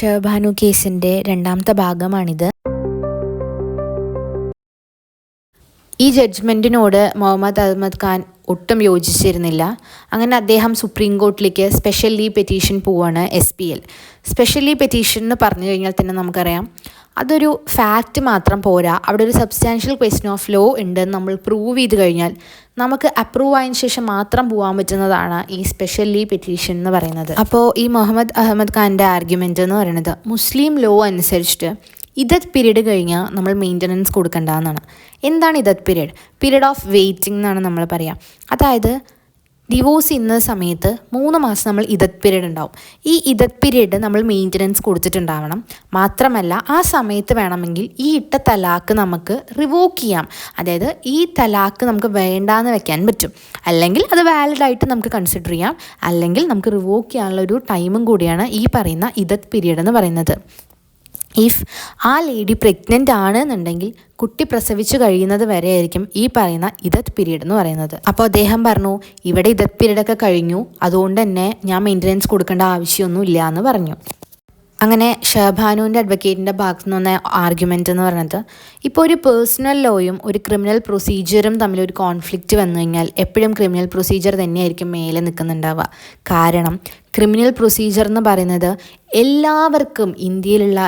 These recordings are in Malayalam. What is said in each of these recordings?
ഷഹബാനു കേസിൻ്റെ രണ്ടാമത്തെ ഭാഗമാണിത്. ഈ ജഡ്ജ്മെൻറ്റിനോട് മുഹമ്മദ് അഹമ്മദ് ഖാൻ ഒട്ടും യോജിച്ചിരുന്നില്ല. അങ്ങനെ അദ്ദേഹം സുപ്രീം കോർട്ടിലേക്ക് സ്പെഷ്യൽ ലീവ് പെറ്റീഷൻ പോവാണ്. SPL സ്പെഷ്യൽ ലീവ് പെറ്റീഷൻ എന്ന് പറഞ്ഞു കഴിഞ്ഞാൽ തന്നെ നമുക്കറിയാം അതൊരു ഫാക്റ്റ് മാത്രം പോരാ. അവിടെ ഒരു സബ്സ്റ്റാൻഷ്യൽ ക്വസ്റ്റ്യൻ ഓഫ് ലോ ഉണ്ടെന്ന് നമ്മൾ പ്രൂവ് ചെയ്ത് കഴിഞ്ഞാൽ നമുക്ക് അപ്രൂവ് ആയതിനു ശേഷം മാത്രം പോകാൻ പറ്റുന്നതാണ് ഈ സ്പെഷ്യൽ ലീവ് പെറ്റീഷൻ എന്ന് പറയുന്നത്. അപ്പോൾ ഈ മുഹമ്മദ് അഹമ്മദ് ഖാൻ്റെ ആർഗ്യുമെൻ്റ് എന്ന് പറയുന്നത് മുസ്ലിം ലോ അനുസരിച്ചിട്ട് ഇദത്ത് പീരീഡ് കഴിഞ്ഞാൽ നമ്മൾ മെയിൻ്റനൻസ് കൊടുക്കേണ്ടതെന്നാണ്. എന്താണ് ഇദത്ത് പീരീഡ്? പീരീഡ് ഓഫ് വെയിറ്റിംഗ് എന്നാണ് നമ്മൾ പറയുക. അതായത് ഡിവോഴ്സ് ചെയ്യുന്ന സമയത്ത് 3 മാസം നമ്മൾ ഇദത്ത് പീരീഡ് ഉണ്ടാവും. ഈ ഇദത്ത് പീരീഡ് നമ്മൾ മെയിൻ്റനൻസ് കൊടുത്തിട്ടുണ്ടാവണം. മാത്രമല്ല ആ സമയത്ത് വേണമെങ്കിൽ ഈ ഇട്ട തലാക്ക് നമുക്ക് റിവോക്ക് ചെയ്യാം. അതായത് ഈ തലാക്ക് നമുക്ക് വേണ്ടാന്ന് വെക്കാൻ പറ്റും. അല്ലെങ്കിൽ അത് വാലിഡായിട്ട് നമുക്ക് കൺസിഡർ ചെയ്യാം. അല്ലെങ്കിൽ നമുക്ക് റിവോക്ക് ചെയ്യാനുള്ള ഒരു ടൈമും കൂടിയാണ് ഈ പറയുന്ന ഇദത്ത് പീരീഡ് എന്ന് പറയുന്നത്. ഇഫ് ആ ലേഡി പ്രഗ്നൻ്റ് ആണെന്നുണ്ടെങ്കിൽ കുട്ടി പ്രസവിച്ച് കഴിയുന്നത് വരെ ആയിരിക്കും ഈ പറയുന്ന ഇദത്ത് പീരീഡ് എന്ന് പറയുന്നത്. അപ്പോൾ അദ്ദേഹം പറഞ്ഞു ഇവിടെ ഇദത്ത് പീരീഡൊക്കെ കഴിഞ്ഞു, അതുകൊണ്ട് തന്നെ ഞാൻ മെയിൻ്റനൻസ് കൊടുക്കേണ്ട ആവശ്യമൊന്നും ഇല്ല എന്ന് പറഞ്ഞു. അങ്ങനെ ഷഹബാനുവിൻ്റെ അഡ്വക്കേറ്റിൻ്റെ ഭാഗത്തു നിന്ന് വന്ന ആർഗ്യുമെൻ്റ് എന്ന് പറയുന്നത് ഇപ്പോൾ ഒരു പേഴ്സണൽ ലോയും ഒരു ക്രിമിനൽ പ്രൊസീജിയറും തമ്മിലൊരു കോൺഫ്ലിക്റ്റ് വന്നു കഴിഞ്ഞാൽ എപ്പോഴും ക്രിമിനൽ പ്രൊസീജിയർ തന്നെയായിരിക്കും മേലെ നിൽക്കുന്നുണ്ടാവുക. കാരണം ക്രിമിനൽ പ്രൊസീജിയർ എന്ന് പറയുന്നത് എല്ലാവർക്കും, ഇന്ത്യയിലുള്ള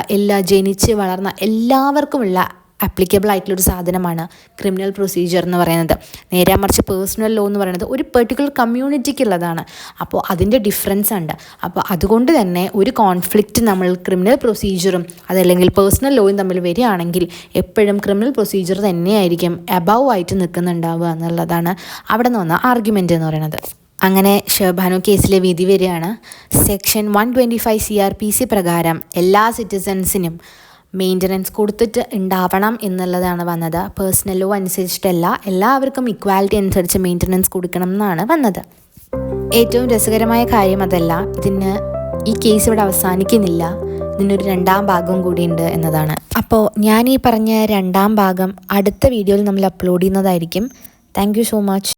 ജനിച്ച് വളർന്ന എല്ലാവർക്കുമുള്ള ആപ്ലിക്കബിൾ ആയിട്ടുള്ളൊരു സാധനമാണ് ക്രിമിനൽ പ്രൊസീജിയർ എന്ന് പറയുന്നത്. നേരെ മറിച്ച് പേഴ്സണൽ ലോ എന്ന് പറയുന്നത് ഒരു പെർട്ടിക്കുലർ കമ്മ്യൂണിറ്റിക്കുള്ളതാണ്. അപ്പോൾ അതിൻ്റെ ഡിഫറൻസ് ഉണ്ട്. അപ്പോൾ അതുകൊണ്ട് തന്നെ ഒരു കോൺഫ്ലിക്റ്റ് നമ്മൾ ക്രിമിനൽ പ്രൊസീജിയറും അതല്ലെങ്കിൽ പേഴ്സണൽ ലോയും തമ്മിൽ വരികയാണെങ്കിൽ എപ്പോഴും ക്രിമിനൽ പ്രൊസീജിയർ തന്നെയായിരിക്കും എബവ് ആയിട്ട് നിൽക്കുന്നുണ്ടാവുക എന്നുള്ളതാണ് അവിടെ നിന്ന് വന്ന ആർഗ്യുമെൻ്റ് എന്ന് പറയുന്നത്. അങ്ങനെ ഷഹബാനു കേസിലെ വിധി വരികയാണ്. സെക്ഷൻ 125 CRPC പ്രകാരം എല്ലാ സിറ്റിസൺസിനും മെയിൻ്റനൻസ് കൊടുത്തിട്ട് ഉണ്ടാവണം എന്നുള്ളതാണ് വന്നത്. പേഴ്സണൽ ലോ അനുസരിച്ചിട്ടല്ല, എല്ലാവർക്കും ഇക്വാലിറ്റി അനുസരിച്ച് മെയിൻ്റനൻസ് കൊടുക്കണം എന്നാണ് വന്നത്. ഏറ്റവും രസകരമായ കാര്യം അതല്ല, ഈ കേസ് ഇവിടെ അവസാനിക്കുന്നില്ല, ഇതിനൊരു 2ാം ഭാഗം കൂടിയുണ്ട് എന്നതാണ്. അപ്പോൾ ഞാൻ ഈ പറഞ്ഞ 2ാം ഭാഗം അടുത്ത വീഡിയോയിൽ നമ്മൾ അപ്ലോഡ് ചെയ്യുന്നതായിരിക്കും. Thank you so much.